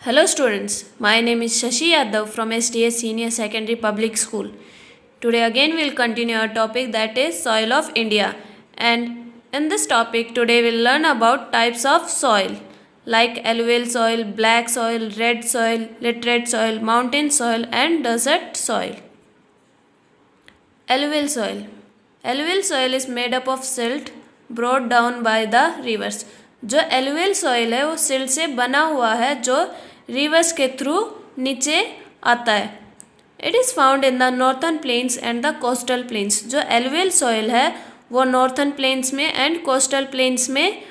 Hello students, my name is Shashi Yadav from SDS Senior Secondary Public School. Today again we will continue our topic, that is soil of India, and in this topic today we will learn about types of soil like alluvial soil, black soil, red soil, literate soil, mountain soil and desert soil. Alluvial soil. Alluvial soil is made up of silt brought down by the rivers. जो alluvial soil है वो silt से बना हुआ है जो reverse के through नीचे आता है. It is found in the northern plains and the coastal plains. जो एलुवियल सॉइल है वो नॉर्थर्न प्लेन्स में एंड कोस्टल प्लेन्स में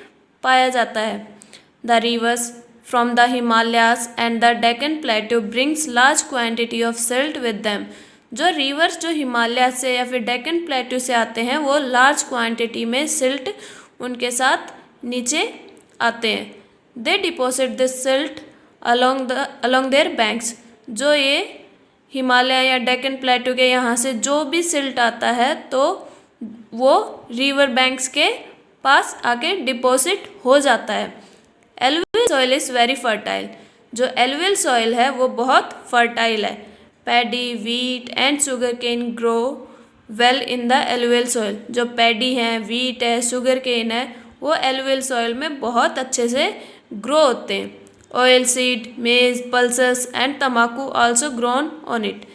पाया जाता है. The rivers from the Himalayas and the Deccan plateau brings large quantity of silt with them. जो रिवर्स जो हिमालय से या फिर डेक्कन प्लेटू से आते हैं वो लार्ज क्वांटिटी में सिल्ट उनके साथ नीचे आते हैं. They deposit this silt along their banks. जो ये हिमालय या डेक्कन प्लेटू के यहाँ से जो भी सिल्ट आता है तो वो रिवर बैंक्स के पास आके डिपोजिट हो जाता है. Alluvial soil is very fertile. जो एलुवियल सॉइल है वो बहुत फर्टाइल है. Paddy, wheat and sugar cane grow well in the alluvial soil. जो पैडी है, वीट है, शुगर केन है वो एलुवियल सॉइल में बहुत अच्छे से ग्रो होते हैं. ऑयल सीड, मेज, पल्सेस एंड तम्बाकू also grown on it.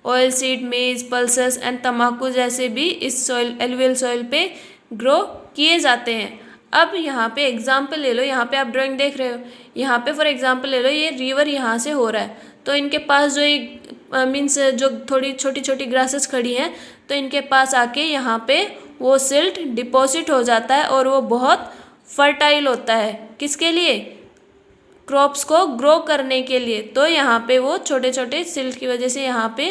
Oil seed, मेज, पल्सेस एंड तम्बाकू जैसे भी इस सॉइल एलुवियल सॉइल पे ग्रो किए जाते हैं. अब यहाँ पे एग्जाम्पल ले लो. यहाँ पे आप ड्राइंग देख रहे हो. यहाँ पे फॉर एग्जाम्पल ले लो, ये रिवर यहाँ से हो रहा है तो इनके पास जो एक मीन्स जो थोड़ी छोटी छोटी ग्रासेस खड़ी हैं तो इनके पास आके यहाँ पे वो सिल्ट डिपॉजिट हो जाता है और वो बहुत फर्टाइल होता है. किसके लिए? क्रॉप्स को ग्रो करने के लिए. तो यहाँ पे वो छोटे छोटे सिल्ट की वजह से यहाँ पे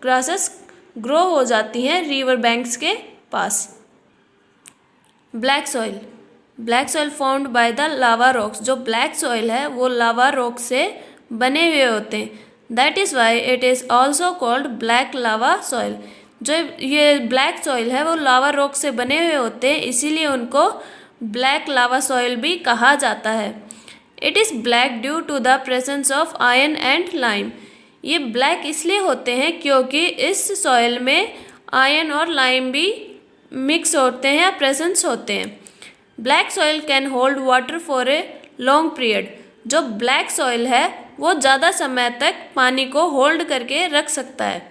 ग्रासेस ग्रो हो जाती हैं रिवर बैंक्स के पास. Black soil. Black soil found by the lava rocks. जो ब्लैक सॉइल है वो लावा रॉक से बने हुए होते हैं. That is why it is also called black lava soil. जो ये ब्लैक सॉइल है वो लावा रॉक से बने हुए होते हैं, इसीलिए उनको ब्लैक लावा सॉइल भी कहा जाता है. It is black due to the presence of iron and lime. ये ब्लैक इसलिए होते हैं क्योंकि इस सॉइल में आयरन और लाइम भी मिक्स होते हैं या प्रेजेंस होते हैं. Black soil can hold water for a long period. जो ब्लैक सॉइल है वो ज़्यादा समय तक पानी को होल्ड करके रख सकता है.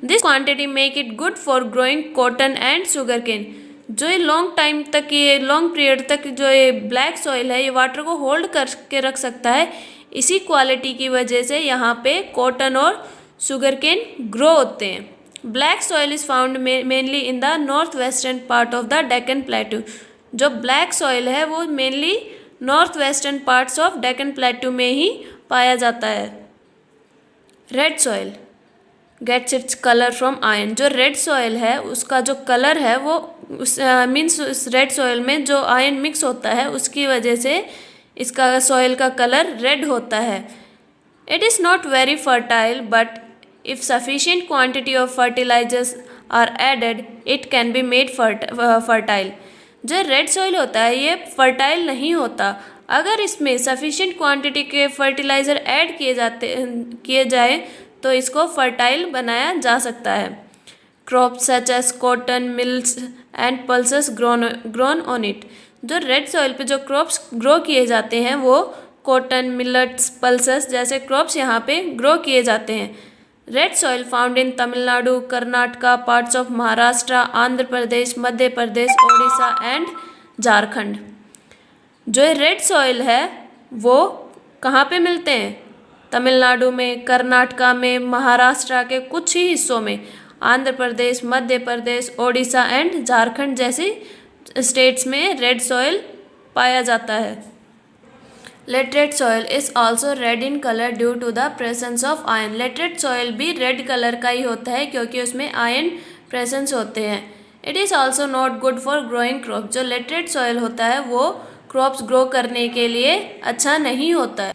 This quantity make it good for growing cotton and sugar cane. जो ये लॉन्ग टाइम तक, ये लॉन्ग पीरियड तक जो ये ब्लैक सॉइल है ये वाटर को होल्ड करके रख सकता है. इसी क्वालिटी की वजह से यहाँ पे कॉटन और शुगर केन ग्रो होते हैं. Black soil is found mainly in the north western part of the Deccan plateau. जो ब्लैक सॉइल है वो mainly north western parts of Deccan plateau में ही पाया जाता है. Red soil gets its colour from iron. जो रेड सॉइल है उसका जो कलर है वो मीन्स उस रेड सॉइल में जो आयरन मिक्स होता है उसकी वजह से इसका सॉइल का कलर रेड होता है. It is not very fertile but if sufficient quantity of fertilisers are added it can be made fertile. जो रेड सॉइल होता है ये फर्टाइल नहीं होता. अगर इसमें सफिशिएंट क्वांटिटी के फर्टिलाइज़र ऐड किए जाए तो इसको फर्टाइल बनाया जा सकता है. Crops such as cotton, mills and pulses grown on it. जो रेड सॉइल पे जो क्रॉप्स ग्रो किए जाते हैं वो कॉटन, मिलेट्स, पल्सेस जैसे क्रॉप्स यहाँ पे ग्रो किए जाते हैं. Red soil found in Tamil Nadu, Karnataka, parts of Maharashtra, Andhra Pradesh, Madhya Pradesh, Odisha and Jharkhand. जो रेड सॉइल है वो कहाँ पे मिलते हैं? तमिलनाडु में, कर्नाटका में, महाराष्ट्र के कुछ ही हिस्सों में, आंध्र प्रदेश, मध्य प्रदेश, ओडिशा एंड झारखंड जैसी स्टेट्स में रेड सॉइल पाया जाता है. Laterite soil is also red in colour due to the presence of iron. Laterite soil भी रेड कलर का ही होता है क्योंकि उसमें आयरन प्रेजेंस होते हैं. It is also not good for growing crop. जो लेटरेट सॉइल होता है वो क्रॉप्स ग्रो करने के लिए अच्छा नहीं होता है.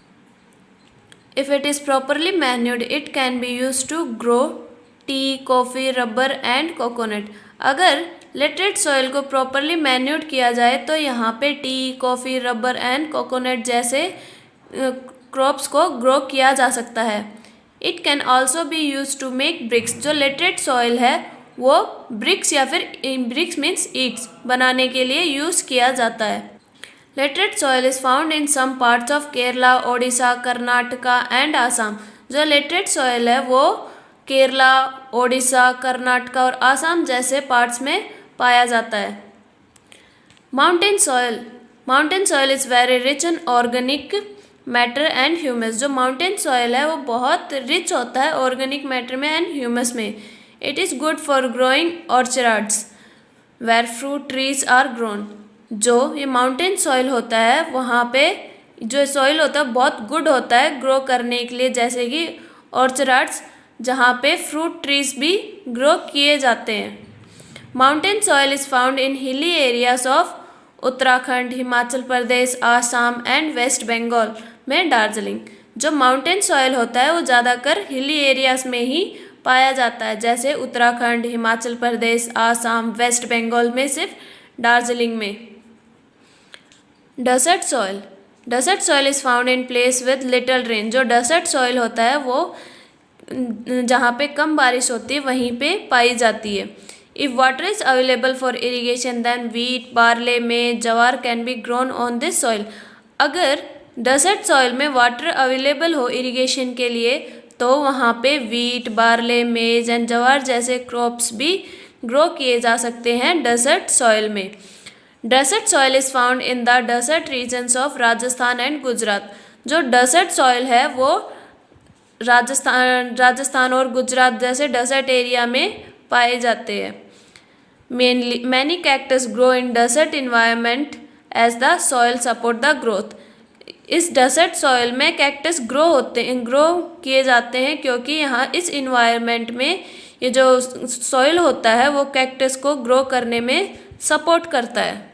If it is properly manured it can be use to grow tea, coffee, rubber and coconut. अगर लेटरेट सॉइल को प्रॉपरली मैन्यूर्ड किया जाए तो यहाँ पे tea, coffee, rubber and coconut जैसे क्रॉप्स को ग्रो किया जा सकता है। It can also be use to make bricks. जो लेटरेट सॉइल है वो ब्रिक्स या फिर ब्रिक्स मीन्स ईट्स बनाने के लिए यूज़ किया जाता है। Laterite soil is found in some parts of Kerala, Odisha, Karnataka and Assam. जो लेटरेट सॉइल है वो केरला, ओडिशा, कर्नाटका और आसाम जैसे पार्ट्स में पाया जाता है। Mountain soil is very rich in organic matter and humus. जो माउंटेन सॉइल है वो बहुत रिच होता है ऑर्गेनिक मैटर में एंड ह्यूमस में। It is good for growing orchards where fruit trees are grown. जो ये माउंटेन सॉइल होता है वहाँ पे जो सॉइल होता है बहुत गुड होता है ग्रो करने के लिए, जैसे कि ऑर्चर्ड्स जहाँ पे फ्रूट ट्रीज भी ग्रो किए जाते हैं। Mountain soil is found in hilly areas of Uttarakhand, Himachal Pradesh, Assam and West Bengal में दार्जिलिंग। जो माउंटेन सॉइल होता है वो ज़्यादातर हिली एरियाज में ही पाया जाता है, जैसे उत्तराखंड, हिमाचल प्रदेश, आसाम, वेस्ट बंगाल में सिर्फ दार्जिलिंग में। Desert soil is found in place with little rain. जो डेजर्ट सॉइल होता है वो जहाँ पे कम बारिश होती है वहीं पे पाई जाती है। If water is available for irrigation then wheat, barley, maize, jowar can be grown on this soil. अगर डेजर्ट सॉइल में वाटर अवेलेबल हो इरिगेशन के लिए तो वहाँ पे व्हीट, बार्ले, मेज एंड जवार जैसे क्रॉप्स भी ग्रो किए जा सकते हैं डेजर्ट सॉइल में। Desert soil is found in the desert regions of Rajasthan and Gujarat. जो डेजर्ट सॉइल है वो राजस्थान और गुजरात जैसे डेजर्ट एरिया में पाए जाते हैं। Many cactus grow in desert environment as the soil support the growth. इस डेजर्ट सॉइल में कैक्टस ग्रो किए जाते हैं क्योंकि यहाँ इस इन्वायरमेंट में ये जो सॉइल होता है वो कैक्टस को ग्रो करने में सपोर्ट करता है।